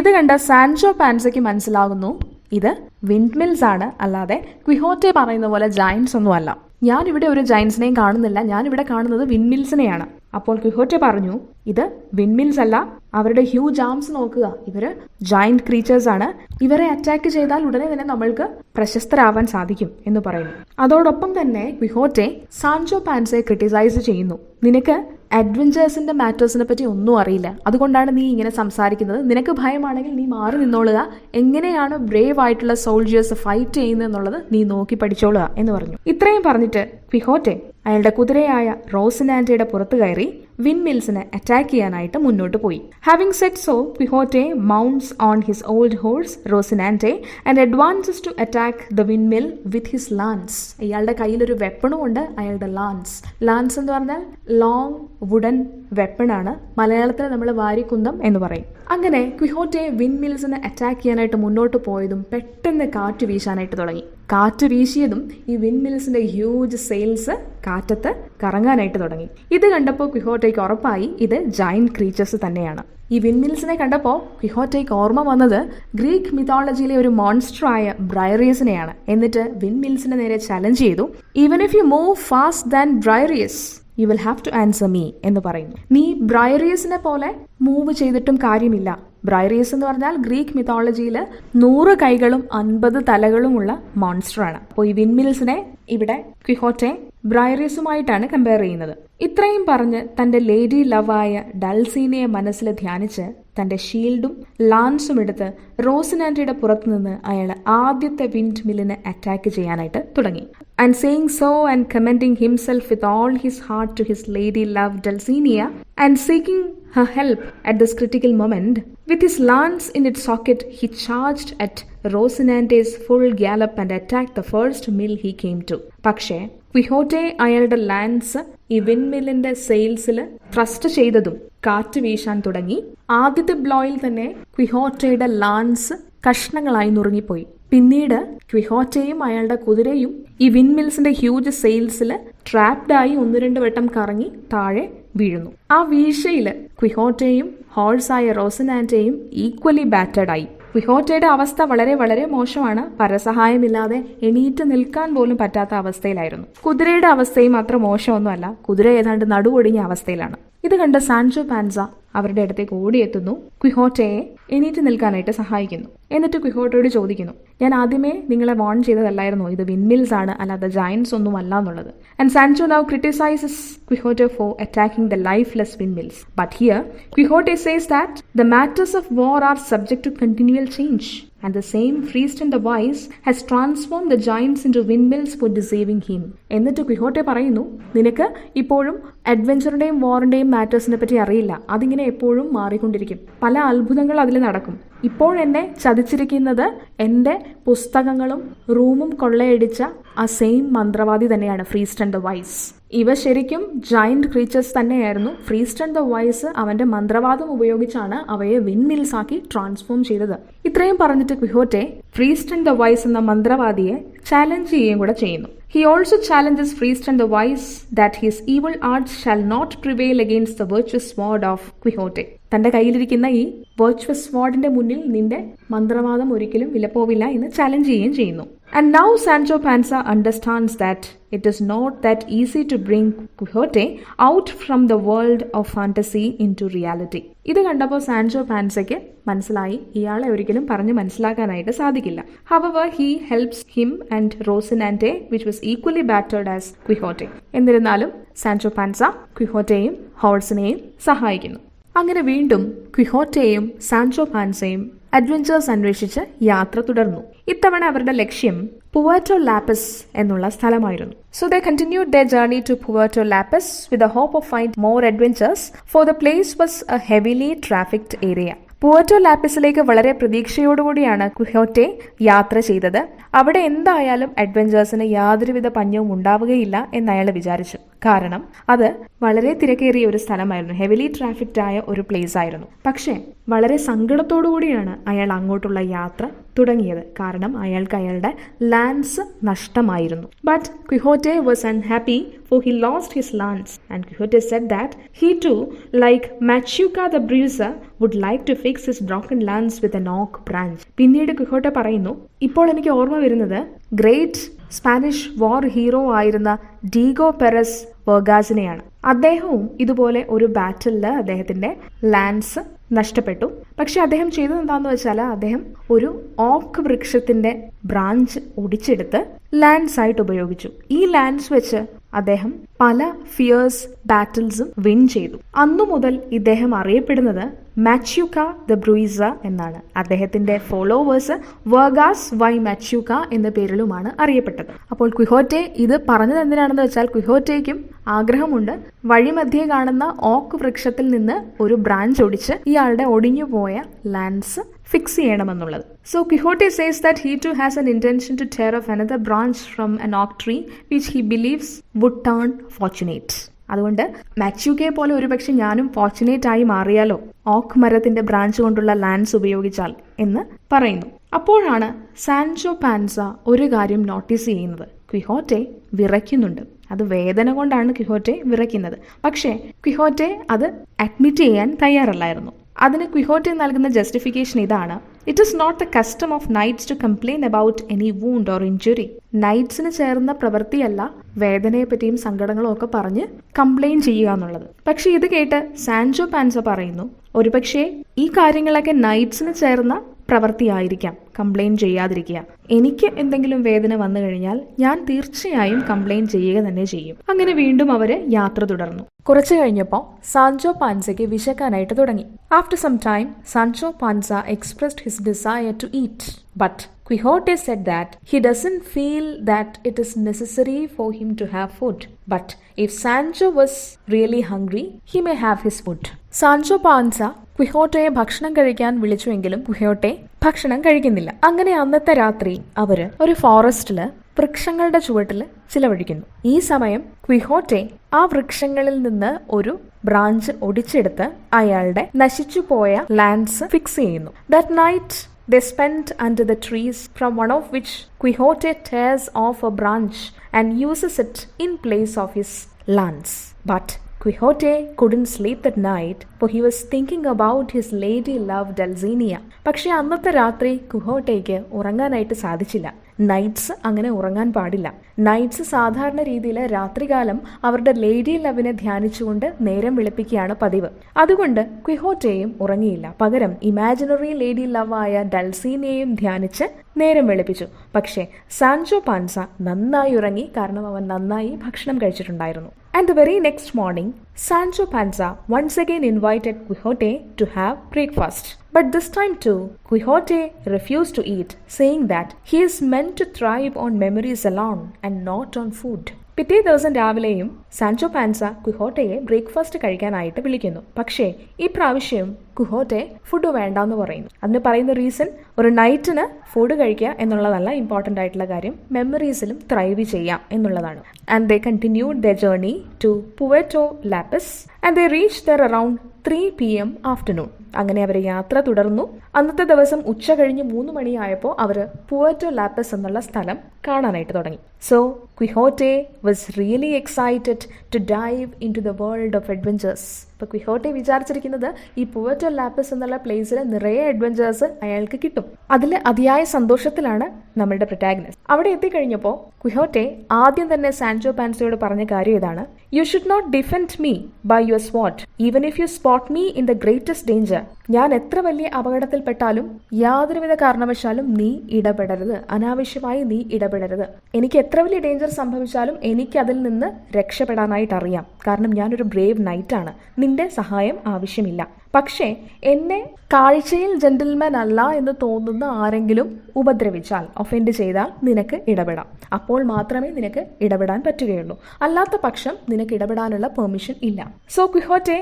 ഇത് കണ്ട സാൻചോ പാൻസയ്ക്ക് മനസ്സിലാകുന്നു ഇത് വിൻഡ്മിൽസ് ആണ്, അല്ലാതെ ക്വിഹോറ്റെ പറയുന്ന പോലെ ജയൻസ് ഒന്നും അല്ല. ഞാനിവിടെ ഒരു ജയൻസിനെയും കാണുന്നില്ല, ഞാനിവിടെ കാണുന്നത് വിൻമിൽസിനെയാണ്. അപ്പോൾ ക്വിഹോറ്റെ പറഞ്ഞു ഇത് വിൻമിൽസ് അല്ല, അവരുടെ ഹ്യൂജ് ആംസ് നോക്കുക, ഇവര് ജയന്റ് ക്രീച്ചേഴ്സ് ആണ്, ഇവരെ അറ്റാക്ക് ചെയ്താൽ ഉടനെ തന്നെ നമ്മൾക്ക് പ്രശസ്തരാവാൻ സാധിക്കും എന്ന് പറയുന്നു. അതോടൊപ്പം തന്നെ ക്വിഹോറ്റെ സാൻചോ പാൻസയെ ക്രിട്ടിസൈസ് ചെയ്യുന്നു. നിനക്ക് അഡ്വഞ്ചേഴ്സിന്റെ മാറ്റേഴ്സിനെ പറ്റി ഒന്നും അറിയില്ല, അതുകൊണ്ടാണ് നീ ഇങ്ങനെ സംസാരിക്കുന്നത്. നിനക്ക് ഭയമാണെങ്കിൽ നീ മാറി നിന്നോളുക, എങ്ങനെയാണ് ബ്രേവ് ആയിട്ടുള്ള സോൾജിയേഴ്സ് ഫൈറ്റ് ചെയ്യുന്നത് എന്നുള്ളത് നീ നോക്കി പഠിച്ചോളുക എന്ന് പറഞ്ഞു. ഇത്രയും പറഞ്ഞിട്ട് ക്വിഹോറ്റെ അയാളുടെ കുതിരയായ റോസിനാൻഡയുടെ പുറത്തു കയറി വിൻമിൽസിനെ അറ്റാക്ക് ചെയ്യാനായിട്ട് മുന്നോട്ട് പോയി. Having said so, Quixote mounts on his old horse Rocinante and advances to attack the windmill with his lance. ഇയാളുടെ കയ്യിലൊരു വെപ്പണും ഉണ്ട്, അയാളുടെ ലാൻസ്. ലാൻസ് എന്ന് പറഞ്ഞാൽ ലോങ് വുഡൻ വെപ്പണാണ്. മലയാളത്തിൽ നമ്മൾ വാരിക്കുന്തം എന്ന് പറയും. അങ്ങനെ ക്വിഹോറ്റെ വിൻമിൽസിനെ അറ്റാക്ക് ചെയ്യാനായിട്ട് മുന്നോട്ട് പോയതും പെട്ടെന്ന് കാറ്റ് വീശാനായിട്ട് തുടങ്ങി. കാറ്റ് വീശിയതും ഈ വിൻമിൽസിന്റെ ഹ്യൂജ് സെയിൽസ് കാറ്റത്ത് കറങ്ങാനായിട്ട് തുടങ്ങി. ഇത് കണ്ടപ്പോൾ ക്വിഹോറ്റയ്ക്ക് ഉറപ്പായി ഇത് ജയന്റ് ക്രീച്ചേഴ്സ് തന്നെയാണ്. ഈ വിൻമിൽസിനെ കണ്ടപ്പോൾ ക്വിഹോറ്റയ്ക്ക് ഓർമ്മ വന്നത് ഗ്രീക്ക് മിത്തോളജിയിലെ ഒരു മോൺസ്റ്ററായ ബ്രൈറിയസിനെയാണ്. എന്നിട്ട് വിൻമിൽസിനെ നേരെ ചലഞ്ച് ചെയ്തു. Even if you move fast than Briareus you will have to answer me എന്ന് പറയുന്നു. നീ ബ്രയറീസിനെ പോലെ മൂവ് ചെയ്തിട്ടും കാര്യമില്ല. ബ്രയറീസ് എന്ന് പറഞ്ഞാൽ ഗ്രീക്ക് മിത്തോളജിയിൽ 100 കൈകളും 50 തലകളുമുള്ള മോൺസ്റ്ററാണ്. അപ്പോൾ ഈ വിൻമിൽസിനെ ഇവിടെ ക്വിഹോറ്റെ ബ്രയറീസുമായിട്ടാണ് കമ്പയർ ചെയ്യുന്നത്. ഇത്രയും പറഞ്ഞ് തന്റെ ലേഡി ലവായ ഡൾസീനയെ മനസ്സിൽ ധ്യാനിച്ച് തന്റെ ഷീൽഡും ലാൻസും എടുത്ത് റോസിനാൻഡയുടെ പുറത്തുനിന്ന് അയാൾ ആദ്യത്തെ വിൻഡ് മില്ലിനെ അറ്റാക്ക് ചെയ്യാനായിട്ട് തുടങ്ങി. And saying so and commending himself with all his heart to his lady love Dulcinea and seeking her help at this critical moment, with his lance in its socket, he charged at Rocinante's full gallop and attacked the first mill he came to. പക്ഷേ ക്വിഹോറ്റെ അയാളുടെ lance ഈ വിൻമില്ലിന്റെ സെയിൽസിൽ thrust ചെയ്തതും കാറ്റ് വീശാൻ തുടങ്ങി. ആദ്യത്തെ ബ്ലോയിൽ തന്നെ ക്വിഹോറ്റയുടെ lance കഷ്ണങ്ങളായി നുറുങ്ങിപ്പോയി. പിന്നീട് ക്വിഹോറ്റയും അയാളുടെ കുതിരയും ഈ വിൻമിൽസിന്റെ ഹ്യൂജ് സെയിൽസിൽ ട്രാപ്ഡായി 1-2 വട്ടം കറങ്ങി താഴെ വീഴുന്നു. ആ വീഴ്ചയില് ക്വിഹോറ്റയും ഹോഴ്സായ റോസിനാൻഡയും ഈക്വലി ബാറ്റേഡ് ആയി. ക്വിഹോറ്റയുടെ അവസ്ഥ വളരെ വളരെ മോശമാണ്. പരസഹായമില്ലാതെ എണീറ്റ് നിൽക്കാൻ പോലും പറ്റാത്ത അവസ്ഥയിലായിരുന്നു. കുതിരയുടെ അവസ്ഥയും അത്ര മോശമൊന്നുമല്ല. കുതിര ഏതാണ്ട് നടുവൊടിഞ്ഞ അവസ്ഥയിലാണ്. ഇത് കണ്ട് സാൻചോ പാൻസ അവരുടെ അടുത്തേക്ക് ഓടിയെത്തുന്നു. ക്വിഹോറ്റയെ എണീറ്റ് നിൽക്കാനായിട്ട് സഹായിക്കുന്നു. എന്നിട്ട് ക്വിഹോട്ടയോട് ചോദിക്കുന്നു, ഞാൻ ആദ്യമേ നിങ്ങളെ വാൺ ചെയ്തതല്ലായിരുന്നു ഇത് വിൻമിൽസ് ആണ്, അല്ലാതെ ജയന്റ്സ് ഒന്നും അല്ല എന്നുള്ളത്. And Sancho now criticizes Quixote for attacking the lifeless windmills. But here Quixote says that the matters of war are subject to continual change. And the same priest and the wise has transformed the giants into windmills for deceiving him. എന്നിട്ട് ക്വിഹോറ്റെ പറയുന്നു, നിനക്ക് ഇപ്പോഴും അഡ്വഞ്ചറിന്റെയും വാറിന്റെയും മാറ്റേഴ്സിനെ പറ്റി അറിയില്ല. അതിങ്ങനെ എപ്പോഴും മാറിക്കൊണ്ടിരിക്കും. പല അത്ഭുതങ്ങൾ അതിൽ നടക്കും. ഇപ്പോൾ എന്നെ ചതിച്ചിരിക്കുന്നത് എൻ്റെ പുസ്തകങ്ങളും റൂമും കൊള്ളയടിച്ച ആ സെയിം മന്ത്രവാദി തന്നെയാണ് ഫ്രീസ്റ്റ് ആൻഡ് ദ വൈസ്. ഇവ ശരിക്കും ജയന്റ് ക്രീച്ചേഴ്സ് തന്നെയായിരുന്നു. ഫ്രീസ്റ്റ് ആൻഡ് ദ വൈസ് അവന്റെ മന്ത്രവാദം ഉപയോഗിച്ചാണ് അവയെ വിൻമിൽസ് ആക്കി ട്രാൻസ്ഫോം ചെയ്തത്. ഇത്രയും പറഞ്ഞിട്ട് ക്വിഹോറ്റെ ഫ്രീസ്റ്റ് ആൻഡ് ദ വൈസ് എന്ന മന്ത്രവാദിയെ ചാലഞ്ച് ചെയ്യുകയും കൂടെ ചെയ്യുന്നു. He also challenges Priest and the Wise that his evil arts shall not prevail against the virtuous sword of Quixote. തന്റെ കയ്യിലിരിക്കുന്ന ഈ വെർച്വസ് സ്വാർഡിന്റെ മുന്നിൽ നിന്റെ മന്ത്രവാദം ഒരിക്കലും വിലപ്പോവില്ല എന്ന് ചാലഞ്ച് ചെയ്യുകയും ചെയ്യുന്നു. And now Sancho Panza understands that it is not that easy to bring Quixote out from the world of fantasy into reality. ഇത് കണ്ടപ്പോൾ സാൻചോ പാൻസയ്ക്ക് മനസ്സിലായി ഇയാളെ ഒരിക്കലും പറഞ്ഞ് മനസ്സിലാക്കാനായിട്ട് സാധിക്കില്ല. However, he helps him and Rocinante, which was equally battered as Quixote. എന്നിരുന്നാലും Sancho Panza ക്വിഹോറ്റയെയും ഹോഴ്സിനെയും സഹായിക്കുന്നു. അങ്ങനെ വീണ്ടും ക്വിഹോറ്റയും സാൻചോ പാൻസയും അഡ്വഞ്ചേഴ്സ് അന്വേഷിച്ച് യാത്ര തുടർന്നു. ഇത്തവണ അവരുടെ ലക്ഷ്യം പുവേർട്ടോ ലാപ്പിസ് എന്നുള്ള സ്ഥലമായിരുന്നു. So they continued their journey to Puerto Lapis with the hope of finding more adventures, for the place was a heavily trafficked area. പുവേർട്ടോ ലാപ്പിസിലേക്ക് വളരെ പ്രതീക്ഷയോടുകൂടിയാണ് ക്വിഹോറ്റെ യാത്ര ചെയ്തത്. അവിടെ എന്തായാലും അഡ്വഞ്ചേഴ്സിന് യാതൊരുവിധ പഞ്ഞവും ഉണ്ടാവുകയില്ല എന്ന് അയാൾ വിചാരിച്ചു. കാരണം അത് വളരെ തിരക്കേറിയ ഒരു സ്ഥലമായിരുന്നു, ഹെവിലി ട്രാഫിക്ഡ് ആയ ഒരു പ്ലേസ് ആയിരുന്നു. പക്ഷേ വളരെ സങ്കടത്തോടുകൂടിയാണ് അയാൾ അങ്ങോട്ടുള്ള യാത്ര തുടങ്ങിയത്. കാരണം അയാൾക്ക് അയാളുടെ ലാൻസ് നഷ്ടമായിരുന്നു. But Quixote was unhappy for he lost his lance, and Quixote said that he too, like Machuca the bruiser, would like to fix his broken lance with an oak branch. പിന്നീട് ക്വിഹോറ്റെ പറയുന്നു, ഇപ്പോൾ എനിക്ക് ഓർമ്മ വരുന്നത് great Spanish വാർ hero ആയിരുന്ന Diego Peres വെർഗാസിനെയാണ്. അദ്ദേഹവും ഇതുപോലെ ഒരു ബാറ്റിലിൽ അദ്ദേഹത്തിന്റെ ലാൻസ് നഷ്ടപ്പെട്ടു. പക്ഷെ അദ്ദേഹം ചെയ്തത് എന്താന്ന് വെച്ചാൽ അദ്ദേഹം ഒരു ഓക്ക് വൃക്ഷത്തിന്റെ ബ്രാഞ്ച് ഒടിച്ചെടുത്ത് ലാൻസ് ആയിട്ട് ഉപയോഗിച്ചു. ഈ ലാൻസ് വെച്ച് അദ്ദേഹം പല ഫിയേഴ്സ് ബാറ്റിൽസും വിൻ ചെയ്തു. അന്നു മുതൽ ഇദ്ദേഹം അറിയപ്പെടുന്നത് മാച്യൂക്ക ദ ബ്രൂയിസ എന്നാണ്. അദ്ദേഹത്തിന്റെ ഫോളോവേഴ്സ് വെർഗാസ് വൈ മാച്യൂക്ക എന്ന പേരിലുമാണ് അറിയപ്പെട്ടത്. അപ്പോൾ ക്വിഹോറ്റെ ഇത് പറഞ്ഞത് എന്തിനാണെന്ന് വെച്ചാൽ ക്വിഹോറ്റയ്ക്കും ആഗ്രഹമുണ്ട് വഴിമധ്യേ കാണുന്ന ഓക്ക് വൃക്ഷത്തിൽ നിന്ന് ഒരു ബ്രാഞ്ച് ഒടിച്ച് ഇയാളുടെ ഒടിഞ്ഞുപോയ ലാൻസ് ഫിക്സ് ചെയ്യണമെന്നുള്ളത്. So Quixote says that he too has an intention to tear off another branch from an oak tree which he believes would turn fortunate. അതുകൊണ്ട് മാച്യൂക്കയെ പോലെ ഒരുപക്ഷെ ഞാനും ഫോർച്ചുനേറ്റ് ആയി മാറിയാലോ ഓക്ക് മരത്തിന്റെ ബ്രാഞ്ച് കൊണ്ടുള്ള ലാൻസ് ഉപയോഗിച്ചാൽ എന്ന് പറയുന്നു. അപ്പോഴാണ് സാൻചോ പാൻസ ഒരു കാര്യം നോട്ടീസ് ചെയ്യുന്നത്. ക്വിഹോറ്റെ വിറയ്ക്കുന്നുണ്ട്. അത് വേദന കൊണ്ടാണ് ക്വിഹോറ്റെ വിറയ്ക്കുന്നത്. പക്ഷേ ക്വിഹോറ്റെ അത് അഡ്മിറ്റ് ചെയ്യാൻ തയ്യാറല്ലായിരുന്നു. അതിന് ക്വിഹോറ്റെ നൽകുന്ന ജസ്റ്റിഫിക്കേഷൻ ഇതാണ്, it is not the custom of knights to complain about any wound or injury. നൈറ്റ്സിന് ചേർന്ന പ്രവൃത്തിയല്ല വേദനയെ പറ്റിയും സങ്കടങ്ങളും ഒക്കെ പറഞ്ഞ് കംപ്ലെയിൻ ചെയ്യുക എന്നുള്ളത്. പക്ഷെ ഇത് കേട്ട് സാൻചോ പാൻസ പറയുന്നു, ഒരുപക്ഷെ ഈ കാര്യങ്ങളൊക്കെ നൈറ്റ്സിന് ചേർന്ന പ്രവൃത്തിയായിരിക്കാം കംപ്ലെയിൻ ചെയ്യാതിരിക്കുക. എനിക്ക് എന്തെങ്കിലും വേദന വന്നു കഴിഞ്ഞാൽ ഞാൻ തീർച്ചയായും കംപ്ലെയിൻ ചെയ്യുക തന്നെ ചെയ്യും. അങ്ങനെ വീണ്ടും അവര് യാത്ര തുടർന്നു. കുറച്ചു കഴിഞ്ഞപ്പോൾ സാൻചോ പാൻസയ്ക്ക് വിശക്കാനായിട്ട് തുടങ്ങി. After some time Sancho Panza expressed his desire to eat, but Quixote said that he doesn't feel that it is necessary for him to have food. But if Sancho was really hungry, he may have his food. Sancho Panza ക്വിഹോട്ടയെ ഭക്ഷണം കഴിക്കാൻ വിളിച്ചുവെങ്കിലും ക്വിഹോട്ടെ ഭക്ഷണം കഴിക്കുന്നില്ല. അങ്ങനെ അന്നത്തെ രാത്രി അവര് ഒരു ഫോറസ്റ്റില് വൃക്ഷങ്ങളുടെ ചുവട്ടിൽ ചിലവഴിക്കുന്നു. ഈ സമയം ക്വിഹോട്ടെ ആ വൃക്ഷങ്ങളിൽ നിന്ന് ഒരു ബ്രാഞ്ച് ഒടിച്ചെടുത്ത് അയാളുടെ നശിച്ചുപോയ ലാൻസ് ഫിക്സ് ചെയ്യുന്നു. That night they spent under the trees, from one of which Quixote tears off a branch and uses it in place of his lance. But Quixote couldn't sleep that night, for he was thinking about his lady love Dulcinea. പക്ഷേ അന്നത്തെ രാത്രി ക്വിഹോട്ടയ്ക്ക് ഉറങ്ങാനായിട്ട് സാധിച്ചില്ല. Nights അങ്ങനെ ഉറങ്ങാൻ പാടില്ല. Nights സാധാരണ രീതിയിൽ രാത്രികാലം അവരുടെ ലേഡി ലവിനെ ധ്യാനിച്ചുകൊണ്ട് നേരം വെളുപ്പിക്കുകയാണ് പതിവ്. അതുകൊണ്ട് ക്വിഹോട്ടയും ഉറങ്ങിയില്ല. പകരം ഇമാജിനറി ലേഡി ലവായ ഡൾസീനയെയും ധ്യാനിച്ച് നേരം വെളുപ്പിച്ചു. പക്ഷേ സാൻചോ പാൻസ നന്നായി ഉറങ്ങി, കാരണം അവൻ നന്നായി ഭക്ഷണം കഴിച്ചിട്ടുണ്ടായിരുന്നു. And the very next morning, Sancho Panza once again invited Quixote to have breakfast. But this time too, Quixote refused to eat, saying that he is meant to thrive on memories alone and not on food. പിറ്റേ ദിവസം രാവിലെയും Sancho Panza ക്വിഹോട്ടയെ breakfast കഴിക്കാനായിട്ട് വിളിക്കുന്നു. പക്ഷേ ഈ പ്രാവശ്യം ക്വിഹോട്ടെ food വേണ്ടാന്ന് പറയുന്നു. അതിന് പറയുന്ന റീസൺ, ഒരു നൈറ്റിന് ഫുഡ് കഴിക്കുക എന്നുള്ളതല്ല ഇമ്പോർട്ടൻ്റ് ആയിട്ടുള്ള കാര്യം, മെമ്മറീസിലും ത്രൈവ് ചെയ്യാം എന്നുള്ളതാണ്. And they continued the journey to Puerto Lapice and they reach there around 3 PM afternoon. അങ്ങനെ അവർ യാത്ര തുടർന്നു. അന്നത്തെ ദിവസം ഉച്ച കഴിഞ്ഞ് 3 മണിയായപ്പോൾ അവർ പുവേർട്ടോ ലാപ്പിസ് എന്നുള്ള സ്ഥലം കാണാനായിട്ട് തുടങ്ങി. So Quixote was really excited to dive in to the world of adventures. ഇപ്പോൾ ക്വിഹോട്ടെ വിചാരിച്ചിരിക്കുന്നത് ഈ പുവേർട്ടോ ലാപ്പിസ് എന്നുള്ള പ്ലേസിൽ നിറയെ അഡ്വഞ്ചേഴ്സ് അയാൾക്ക് കിട്ടും. അതിൽ അതിയായ സന്തോഷത്തിലാണ് നമ്മളുടെ പ്രൊട്ടാഗനിസ്റ്റ്. അവിടെ എത്തിക്കഴിഞ്ഞപ്പോൾ ക്വിഹോട്ടെ ആദ്യം തന്നെ സാൻചോ പാൻസയോട് പറഞ്ഞ കാര്യം ഇതാണ്: you should not defend me by your sword even if you spot me in the greatest danger. ഞാൻ എത്ര വലിയ അപകടത്തിൽപ്പെട്ടാലും യാതൊരുവിധ കാരണവശാലും നീ ഇടപെടരുത്, അനാവശ്യമായി നീ ഇടപെടരുത്. എനിക്ക് എത്ര വലിയ ഡേഞ്ചർ സംഭവിച്ചാലും എനിക്ക് അതിൽ നിന്ന് രക്ഷപ്പെടാനായിട്ട് അറിയാം, കാരണം ഞാനൊരു ബ്രേവ് നൈറ്റാണ്. നിന്റെ സഹായം ആവശ്യമില്ല. പക്ഷേ എന്നെ കാഴ്ചയിൽ ജെന്റിൽമാൻ അല്ല എന്ന് തോന്നുന്ന ആരെങ്കിലും ഉപദ്രവിച്ചാൽ, ഒഫെൻഡ് ചെയ്താൽ നിനക്ക് ഇടപെടാം. അപ്പോൾ മാത്രമേ നിനക്ക് ഇടപെടാൻ പറ്റുകയുള്ളൂ. അല്ലാത്ത പക്ഷം നിനക്ക് ഇടപെടാനുള്ള പെർമിഷൻ ഇല്ല. So Quixote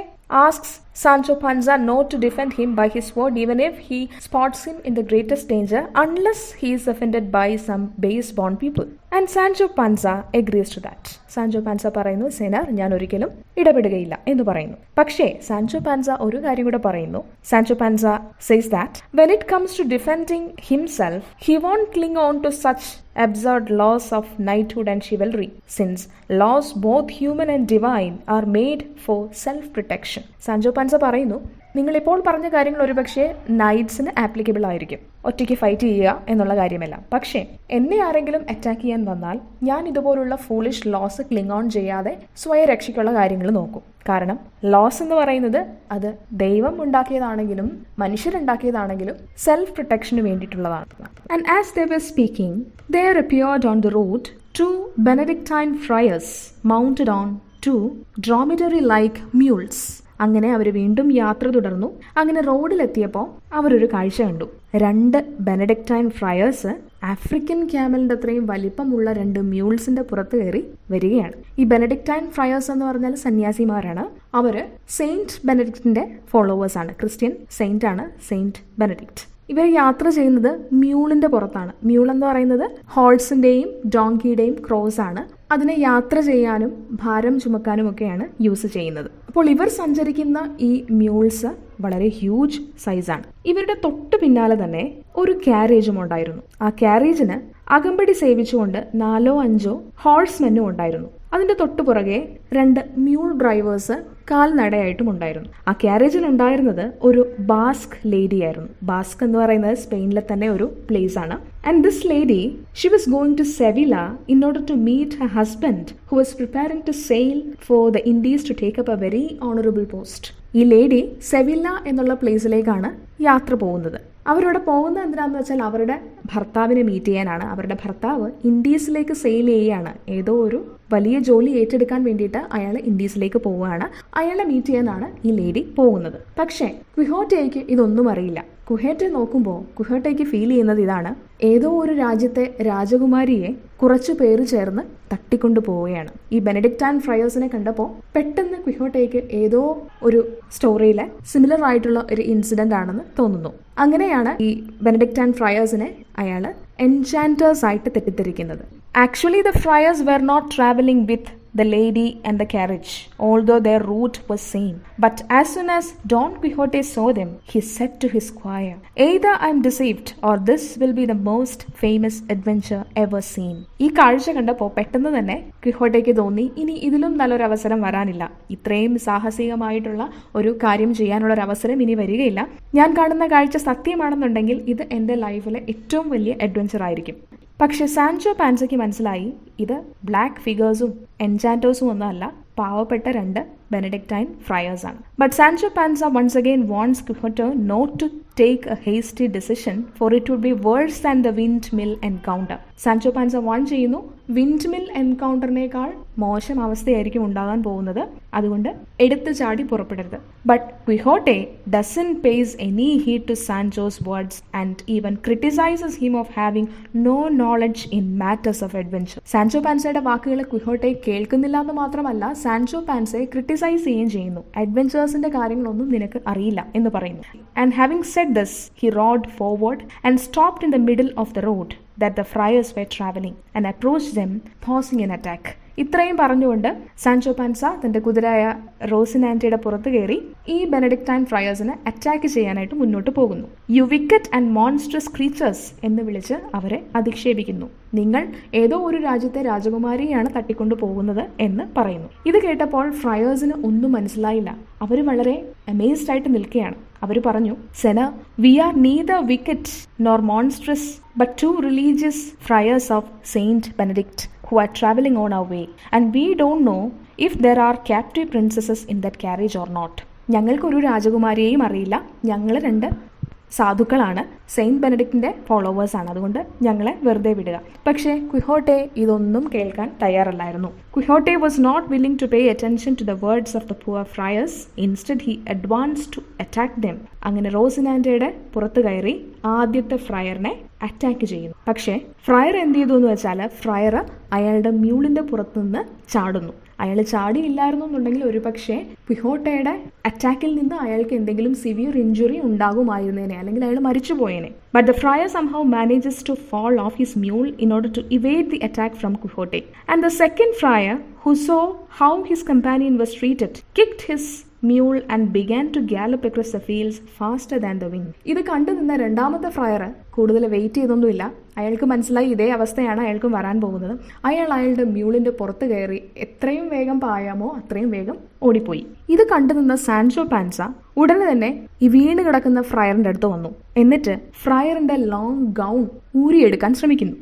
asks Sancho Panza not to defend him by his sword even if he spots him in the greatest danger, unless he is offended by some base-born people. And Sancho Panza agrees to that. Sancho Panza പറയുന്നു, സേനർ, ഞാൻ ഒരിക്കലും ഇടപെടുകയില്ല എന്ന് പറയുന്നു. പക്ഷേ Sancho Panza ഒരു കാര്യം കൂടെ പറയുന്നു. Sancho Panza says that when it comes to defending himself, he won't cling on to such absurd laws of knighthood and chivalry, since laws both human and divine are made for self-protection. Sancho Panza പറയുന്നു, നിങ്ങളിപ്പോൾ പറഞ്ഞ കാര്യങ്ങൾ ഒരുപക്ഷെ നൈറ്റ്സിന് applicable ആയിരിക്കും, ഒറ്റയ്ക്ക് fight ചെയ്യുക എന്നുള്ള കാര്യമല്ല. പക്ഷേ എന്നെ ആരെങ്കിലും അറ്റാക്ക് ചെയ്യാൻ വന്നാൽ ഞാൻ ഇതുപോലുള്ള ഫൂളിഷ് ലോസ് ക്ലിങ് ഓൺ ചെയ്യാതെ സ്വയരക്ഷയ്ക്കുള്ള കാര്യങ്ങൾ നോക്കും. കാരണം ലോസ് എന്ന് പറയുന്നത് അത് ദൈവം ഉണ്ടാക്കിയതാണെങ്കിലും മനുഷ്യരുണ്ടാക്കിയതാണെങ്കിലും സെൽഫ് പ്രൊട്ടക്ഷന് വേണ്ടിയിട്ടുള്ളതാണ്. And as they were speaking there appeared on the road 2 Benedictine friars mounted on 2 dromedary-like mules. അങ്ങനെ അവർ വീണ്ടും യാത്ര തുടർന്നു. അങ്ങനെ റോഡിലെത്തിയപ്പോൾ അവരൊരു കാഴ്ച കണ്ടു. 2 ബെനഡിക്റ്റൈൻ ഫ്രയേഴ്സ് ആഫ്രിക്കൻ ക്യാമലിൻ്റെ അത്രയും വലിപ്പമുള്ള 2 മ്യൂൾസിന്റെ പുറത്ത് കയറി വരികയാണ്. ഈ ബെനഡിക്റ്റൈൻ ഫ്രയേഴ്സ് എന്ന് പറഞ്ഞാൽ സന്യാസിമാരാണ്. അവര് സെയിന്റ് ബെനഡിക്റ്റിന്റെ ഫോളോവേഴ്സാണ്. ക്രിസ്ത്യൻ സെയിന്റ് ആണ് സെയിന്റ് ബെനഡിക്റ്റ്. ഇവർ യാത്ര ചെയ്യുന്നത് മ്യൂളിന്റെ പുറത്താണ്. മ്യൂൾ എന്ന് പറയുന്നത് ഹോഴ്സിന്റെയും ഡോങ്കിയുടെയും ക്രോസ് ആണ്. അതിനെ യാത്ര ചെയ്യാനും ഭാരം ചുമക്കാനും ഒക്കെയാണ് യൂസ് ചെയ്യുന്നത്. അപ്പോൾ ഇവർ സഞ്ചരിക്കുന്ന ഈ മ്യൂൾസ് വളരെ ഹ്യൂജ് സൈസാണ്. ഇവരുടെ തൊട്ടു പിന്നാലെ തന്നെ ഒരു ക്യാരേജും ഉണ്ടായിരുന്നു. ആ ക്യാരേജിന് അകമ്പടി സേവിച്ചുകൊണ്ട് 4-5 ഹോഴ്സ്മെന്നും ഉണ്ടായിരുന്നു. അതിന്റെ തൊട്ടുപുറകെ 2 മ്യൂൾ ഡ്രൈവേഴ്സ് കാൽനടയായിട്ടും ഉണ്ടായിരുന്നു. ആ ക്യാരേജിൽ ഉണ്ടായിരുന്നത് ഒരു ബാസ്ക് ലേഡി ആയിരുന്നു. ബാസ്ക് എന്ന് പറയുന്നത് സ്പെയിനിലെ തന്നെ ഒരു പ്ലേസ് ആണ്. And this lady she was going to Seville in order to meet her husband who was preparing to sail for the Indies to take up a very honourable post. ഈ lady Seville എന്നുള്ള പ്ലേസിലേക്കാണ് യാത്ര പോകുന്നത്. അവരവിടെ പോകുന്നത് എന്തിനാന്ന് വെച്ചാൽ അവരുടെ ഭർത്താവിനെ മീറ്റ് ചെയ്യാനാണ്. അവരുടെ ഭർത്താവ് ഇൻഡീസിലേക്ക് സെയിൽ ചെയ്യുകയാണ്. ഏതോ ഒരു വലിയ ജോലി ഏറ്റെടുക്കാൻ വേണ്ടിയിട്ട് അയാൾ ഇൻഡീസിലേക്ക് പോവുകയാണ്. അയാളെ മീറ്റ് ചെയ്യാനാണ് ഈ ലേഡി പോകുന്നത്. പക്ഷേ ക്വിഹോട്ടയ്ക്ക് ഇതൊന്നും അറിയില്ല. ക്വിഹോട്ടെ നോക്കുമ്പോൾ ക്വിഹോട്ടയ്ക്ക് ഫീൽ ചെയ്യുന്നത് ഇതാണ്: ഏതോ ഒരു രാജ്യത്തെ രാജകുമാരിയെ കുറച്ചു പേര് ചേർന്ന് തട്ടിക്കൊണ്ടു പോവുകയാണ്. ഈ ബെനഡിക്റ്റൈൻ ഫ്രയേഴ്സിനെ കണ്ടപ്പോൾ പെട്ടെന്ന് ക്വിഹോട്ടയ്ക്ക് ഏതോ ഒരു സ്റ്റോറിയിലെ സിമിലർ ആയിട്ടുള്ള ഒരു ഇൻസിഡന്റ് ആണെന്ന് തോന്നുന്നു. അങ്ങനെയാണ് ഈ ബെനഡിക്റ്റൈൻ ഫ്രയേഴ്സിനെ അയാൾ എൻചാന്റേഴ്സ് ആയിട്ട് തെറ്റിദ്ധരിക്കുന്നത്. Actually the friars were not travelling with the lady and the carriage, although their route was same. But as soon as Don Quixote saw them, he said to his squire, "Either I am deceived, or this will be the most famous adventure ever seen." ഈ കാഴ്ച കണ്ടപ്പോൾ പെട്ടെന്ന് തന്നെ ക്വിഹോട്ടയ്ക്ക് തോന്നി, ഇനി ഇതിലും നല്ലൊരു അവസരം വരാനില്ല. ഇത്രയും സാഹസികമായിട്ടുള്ള ഒരു കാര്യം ചെയ്യാനുള്ള ഒരു അവസരം ഇനി വരികയില്ല. ഞാൻ കാണുന്ന കാഴ്ച സത്യമാണെന്നുണ്ടെങ്കിൽ ഇത് എൻ്റെ ലൈഫിലെ ഏറ്റവും വലിയ അഡ്വഞ്ചർ ആയിരിക്കും. പക്ഷെ സാൻചോ പാൻസയ്ക്ക് മനസ്സിലായി ഇത് ബ്ലാക്ക് ഫിഗേഴ്സും എൻചാന്റേഴ്സും ഒന്നുമല്ല, പാവപ്പെട്ട 2 ബെനഡിക്റ്റൈൻ ഫ്രയേഴ്സ് ആണ്. But Sancho Panza once again warns Quixote not to take a hasty decision, for it would be worse than the windmill encounter. Sancho Panza warn ചെയ്യുന്നു, വിൻഡ്മിൽ എൻകൗണ്ടറിനേക്കാൾ മോശം അവസ്ഥയായിരിക്കും ഉണ്ടാകാൻ പോകുന്നത്, അതുകൊണ്ട് എടുത്തു ചാടി പുറപ്പെടരുത്. But Quixote doesn't pays any heed to Sancho's words and even criticizes him of having no knowledge in matters of adventure. Sancho പാൻസയുടെ വാക്കുകൾ ക്വിഹോട്ടെ കേൾക്കുന്നില്ല എന്ന് മാത്രമല്ല, സാൻചോ പാൻസയെ ക്രിട്ടിസൈസ് ചെയ്യുകയും ചെയ്യുന്നു. അഡ്വഞ്ചേഴ്സിന്റെ കാര്യങ്ങളൊന്നും നിനക്ക് അറിയില്ല എന്ന് പറയുന്നു. And having said this, he rode forward and stopped in the middle of the road that the friars were traveling and approached them, pausing in attack. ഇത്രയും പറഞ്ഞുകൊണ്ട് സാൻചോ പാൻസ തന്റെ കുതിരയായ റോസിനാൻഡയുടെ പുറത്ത് കയറി ഈ ബെനഡിക്റ്റൈൻ ഫ്രയേഴ്സിനെ അറ്റാക്ക് ചെയ്യാനായിട്ട് മുന്നോട്ട് പോകുന്നു. You wicket and monstrous creatures എന്ന് വിളിച്ച് അവരെ അധിക്ഷേപിക്കുന്നു. നിങ്ങൾ ഏതോ ഒരു രാജ്യത്തെ രാജകുമാരിയാണ് തട്ടിക്കൊണ്ടു പോകുന്നത് എന്ന് പറയുന്നു. ഇത് കേട്ടപ്പോൾ ഫ്രയേഴ്സിന് ഒന്നും മനസ്സിലായില്ല. അവർ വളരെ അമേസ്ഡ് ആയിട്ട് നിൽക്കുകയാണ്. അവർ പറഞ്ഞു, senor, we are neither wicked nor monstrous but 2 religious friars of Saint Benedict who are traveling on our way, and we don't know if there are captive princesses in that carriage or not. ഞങ്ങൾക്കൊരു രാജകുമാരിയെയും അറിയില്ല. ഞങ്ങൾ 2 സാധുക്കളാണ്, saint ബെനഡിക്റ്റിന്റെ followers ആണ്, അതുകൊണ്ട് ഞങ്ങളെ വെറുതെ വിടുക. പക്ഷേ Quixote ഇതൊന്നും കേൾക്കാൻ തയ്യാറല്ലായിരുന്നു. Quixote was not willing to pay attention to the words of the poor friars. Instead he advance to attack them. അങ്ങനെ റോസിനാൻഡയുടെ പുറത്ത് കയറി ആദ്യത്തെ ഫ്രയറിനെ അറ്റാക്ക് ചെയ്യുന്നു. പക്ഷേ ഫ്രയർ എന്ത് ചെയ്തു എന്ന് വെച്ചാൽ, ഫ്രയർ അയാളുടെ മ്യൂളിന്റെ പുറത്തുനിന്ന് ചാടുന്നു. അയാൾ ചാടിയില്ലായിരുന്നു എന്നുണ്ടെങ്കിൽ ഒരു പക്ഷേ ക്വിഹോട്ടയുടെ അറ്റാക്കിൽ നിന്ന് അയാൾക്ക് എന്തെങ്കിലും സിവിയർ ഇഞ്ചുറി ഉണ്ടാകുമായിരുന്നേനെ, അല്ലെങ്കിൽ അയാൾ മരിച്ചു പോയേനെ. But the friar somehow manages to fall off his mule in order to evade the attack from Quixote. And the second friar, who saw how his companion was treated, kicked his mule and began to gallop across the fields faster than the wind. ഇത് കണ്ടു നിന്ന 2ാമത്തെ fryer കൂടുതൽ wait ചെയ്തൊന്നുമില്ല. അയാൾക്ക് മനസ്സിലായി ഇതേ അവസ്ഥയാണ് അയാൾക്കും വരാൻ പോകുന്നത്. അയാളുടെ മ്യൂളിന്റെ പുറത്ത് കയറി എത്രയും വേഗം പായാമോ അത്രയും വേഗം ഓടിപ്പോയി. ഇത് കണ്ടു നിന്ന സാൻചോ പാൻസ ഉടനെ തന്നെ ഈ വീണ് കിടക്കുന്ന ഫ്രയറിന്റെ അടുത്ത് വന്നു. എന്നിട്ട് ഫ്രയറിന്റെ ലോങ് ഗൗൺ ഊരിയെടുക്കാൻ ശ്രമിക്കുന്നു.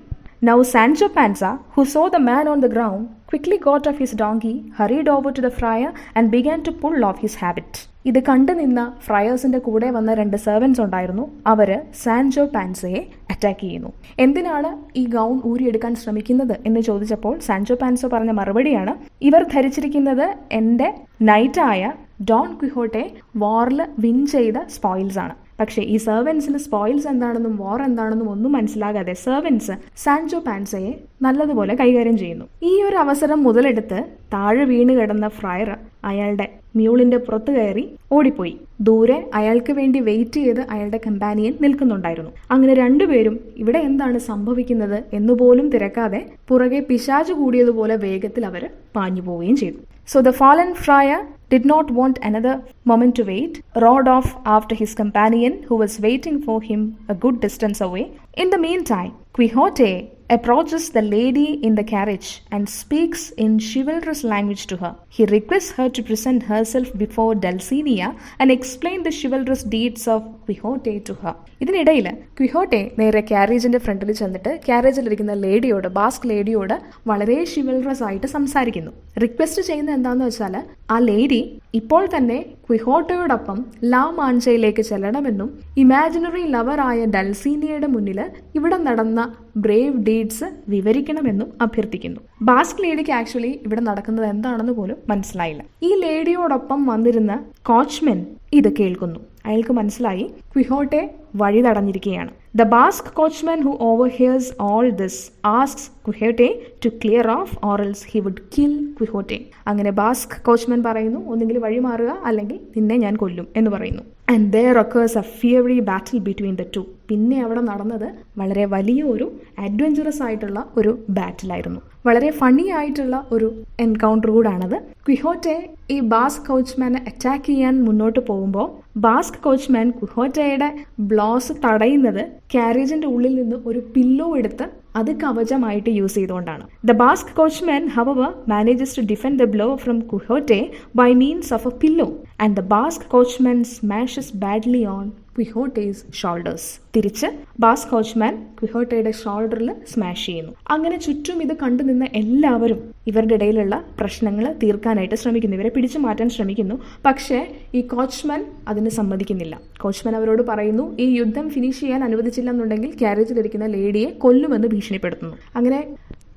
Now Sancho Panza, who saw the man on the ground, quickly got off his donkey, hurried over to the friar and began to pull off his habit. ഇത് കണ്ടു നിന്ന ഫ്രയേഴ്സിന്റെ കൂടെ വന്ന 2 സെർവൻസ് ഉണ്ടായിരുന്നു. അവര് സാൻചോ പാൻസയെ അറ്റാക്ക് ചെയ്യുന്നു. എന്തിനാണ് ഈ ഗൗൺ ഊരിയെടുക്കാൻ ശ്രമിക്കുന്നത് എന്ന് ചോദിച്ചപ്പോൾ സാൻചോ പാൻസോ പറഞ്ഞ മറുപടിയാണ്, ഇവർ ധരിച്ചിരിക്കുന്നത് എൻ്റെ നൈറ്റായ ഡോൺ ക്വിഹോട്ടെ വാറിൽ വിൻ ചെയ്ത സ്പോയിൽസ് ആണ്. പക്ഷേ ഈ സെർവൻസിന് സ്പോയിൽസ് എന്താണെന്നും വാർ എന്താണെന്നും ഒന്നും മനസ്സിലാകാതെ സെർവൻസ് സാൻചോ പാൻസയെ നല്ലതുപോലെ കൈകാര്യം ചെയ്യുന്നു. ഈ ഒരു അവസരം മുതലെടുത്ത് താഴെ വീണ് കിടന്ന ഫ്രയർ അയാളുടെ മ്യൂളിന്റെ പുറത്തു കയറി ഓടിപ്പോയി. ദൂരെ അയാൾക്ക് വേണ്ടി വെയിറ്റ് ചെയ്ത് അയാളുടെ കമ്പാനിയൻ നിൽക്കുന്നുണ്ടായിരുന്നു. അങ്ങനെ രണ്ടുപേരും ഇവിടെ എന്താണ് സംഭവിക്കുന്നത് എന്നുപോലും തിരക്കാതെ പുറകെ പിശാച് കൂടിയതുപോലെ വേഗത്തിൽ അവർ പാഞ്ഞു പോവുകയും ചെയ്തു. So the fallen friar did not want another moment to wait, rode off after his companion who was waiting for him a good distance away. In the meantime, Quixote approaches the lady in the carriage and speaks in chivalrous language to her. He requests her to present herself before Dulcinea and explain the chivalrous deeds of Quixote to her. ഇതിനിടയിൽ ക്വിഹോട്ടെ നേരെ ക്യാരേജിന്റെ ഫ്രണ്ടിൽ ചെന്നിട്ട് ക്യാരേജിലിരിക്കുന്ന ലേഡിയോട്, bask ലേഡിയോട് വളരെ ഷിവൽറസ് ആയിട്ട് സംസാരിക്കുന്നു. Request ചെയ്യുന്ന എന്താന്ന് വെച്ചാൽ ആ ലേഡി ഇപ്പോൾ തന്നെ ക്വിഹോട്ടയോടൊപ്പം ലാ മാഞ്ചയിലേക്ക് ചെല്ലണമെന്നും ഇമാജിനറി ലവറായ ഡൾസീനിയയുടെ മുന്നിൽ ഇവിടെ നടന്ന ബ്രേവ് ഡീഡ്സ് വിവരിക്കണമെന്നും അഭ്യർത്ഥിക്കുന്നു. ബാസ്ക് ലേഡിക്ക് ആക്ച്വലി ഇവിടെ നടക്കുന്നത് എന്താണെന്ന് പോലും മനസ്സിലായില്ല. ഈ ലേഡിയോടൊപ്പം വന്നിരുന്ന കോച്ച്മെൻ ഇത് കേൾക്കുന്നു. അയാൾക്ക് മനസ്സിലായി ക്വിഹോട്ടെ വഴി തടഞ്ഞിരിക്കുകയാണ്. The Basque coachman who overhears all this asks Quixote to clear off or else he would kill Quixote. അങ്ങനെ ബാസ്ക് കോച്ച്മാൻ പറയുന്നു, ഒന്നുകിൽ വഴി മാറുക അല്ലെങ്കിൽ നിന്നെ ഞാൻ കൊല്ലും എന്ന് പറയുന്നു. And there occurs a fiery battle between the two. പിന്നെ അവിടെ നടന്നത് വളരെ വലിയ ഒരു അഡ്വഞ്ചറസ് ആയിട്ടുള്ള ഒരു ബാറ്റിലായിരുന്നു. വളരെ ഫണ്ണി ആയിട്ടുള്ള ഒരു എൻകൗണ്ടർ കൂടാണത്. ക്വിഹോട്ടെ ഈ ബാസ്ക് കോച്ച്മാനെ അറ്റാക്ക് ചെയ്യാൻ മുന്നോട്ട് പോകുമ്പോൾ ബാസ്ക് കോച്ച്മാൻ ക്വിഹോറ്റയുടെ ബ്ലോസ് തടയുന്നത് കാരേജിന്റെ ഉള്ളിൽ നിന്ന് ഒരു പില്ലോ എടുത്ത് അത് കവചമായിട്ട് യൂസ് ചെയ്തുകൊണ്ടാണ്. The Basque coachman however manages to defend the blow from Quixote by means of a pillow and the Basque coachman smashes badly on Quixote's shoulders. തിരിച്ച് ബാസ്ക് കോച്ച്മാൻ ക്വിഹോട്ടയുടെ ഷോൾഡറിൽ സ്മാഷ് ചെയ്യുന്നു. അങ്ങനെ ചുറ്റും ഇത് കണ്ടു നിന്ന എല്ലാവരും ഇവരുടെ ഇടയിലുള്ള പ്രശ്നങ്ങൾ തീർക്കാനായിട്ട് ശ്രമിക്കുന്നു, ഇവരെ പിടിച്ചു മാറ്റാൻ ശ്രമിക്കുന്നു. പക്ഷേ ഈ കോച്ച്മാൻ അതിന് സമ്മതിക്കുന്നില്ല. കോച്ച്മാൻ അവരോട് പറയുന്നു, ഈ യുദ്ധം ഫിനിഷ് ചെയ്യാൻ അനുവദിച്ചില്ലെന്നുണ്ടെങ്കിൽ ക്യാരേജിലിരിക്കുന്ന ലേഡിയെ കൊല്ലുമെന്ന് ഭീഷണിപ്പെടുത്തുന്നു. അങ്ങനെ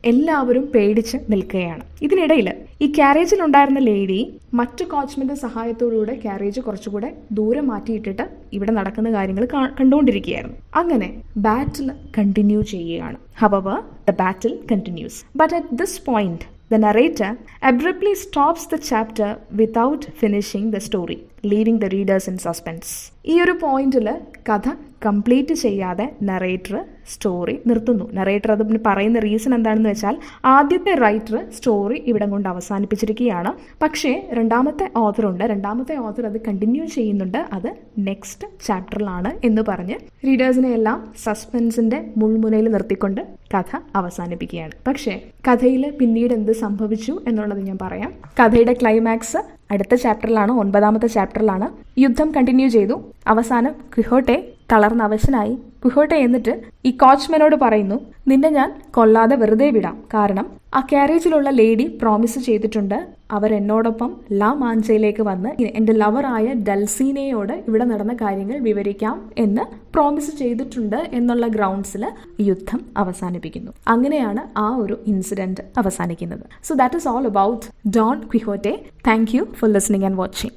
എല്ലാവരും പേടിച്ച് നിൽക്കുകയാണ്. ഇതിനിടയിൽ ഈ ക്യാരേജിലുണ്ടായിരുന്ന ലേഡി മറ്റു കോച്ച്മാന്റെ സഹായത്തോടുകൂടെ ക്യാരേജ് കുറച്ചുകൂടെ ദൂരം മാറ്റിയിട്ടിട്ട് ഇവിടെ നടക്കുന്ന കാര്യങ്ങൾ കണ്ടുകൊണ്ടിരിക്കുകയായിരുന്നു. അങ്ങനെ ബാറ്റിൽ കണ്ടിന്യൂ ചെയ്യുകയാണ്. However, the battle continues. But at this point, the narrator abruptly stops the chapter without finishing the story, leaving the readers in suspense. ഈ ഒരു പോയിന്റിൽ കഥ കംപ്ലീറ്റ് ചെയ്യാതെ നറേറ്റർ സ്റ്റോറി നിർത്തുന്നു. നറേറ്റർ അത് പറയുന്ന റീസൺ എന്താണെന്ന് വെച്ചാൽ ആദ്യത്തെ റൈറ്റർ സ്റ്റോറി ഇവിടെ കൊണ്ട് അവസാനിപ്പിച്ചിരിക്കുകയാണ്. പക്ഷേ രണ്ടാമത്തെ ഓഥർ അത് കണ്ടിന്യൂ ചെയ്യുന്നുണ്ട്, അത് നെക്സ്റ്റ് ചാപ്റ്ററിലാണ് എന്ന് പറഞ്ഞ് റീഡേഴ്സിനെ എല്ലാം സസ്പെൻസിന്റെ മുൾമുനയിൽ നിർത്തിക്കൊണ്ട് കഥ അവസാനിപ്പിക്കുകയാണ്. പക്ഷേ കഥയിൽ പിന്നീട് എന്ത് സംഭവിച്ചു എന്നുള്ളത് ഞാൻ പറയാം. കഥയുടെ ക്ലൈമാക്സ് അടുത്ത ചാപ്റ്ററിലാണ്, 9ാമത്തെ ചാപ്റ്ററിലാണ്. യുദ്ധം കണ്ടിന്യൂ ചെയ്തു. അവസാനം ക്വിഹോട്ടെ തളർന്ന അവശനായി. ക്വിഹോട്ടെ എന്നിട്ട് ഈ കോച്ച്മാനോട് പറയുന്നു, നിന്നെ ഞാൻ കൊല്ലാതെ വെറുതെ വിടാം, കാരണം ആ ക്യാരേജിലുള്ള ലേഡി പ്രോമിസ് ചെയ്തിട്ടുണ്ട് അവരെന്നോടൊപ്പം ലാ മാഞ്ചയിലേക്ക് വന്ന് എൻ്റെ ലവറായ ഡൾസീനയോട് ഇവിടെ നടന്ന കാര്യങ്ങൾ വിവരിക്കാം എന്ന് പ്രോമിസ് ചെയ്തിട്ടുണ്ട് എന്നുള്ള ഗ്രൗണ്ട്സിൽ യുദ്ധം അവസാനിപ്പിക്കുന്നു. അങ്ങനെയാണ് ആ ഒരു ഇൻസിഡന്റ് അവസാനിക്കുന്നത്. So that is all about Don Quixote. Thank you for listening and watching.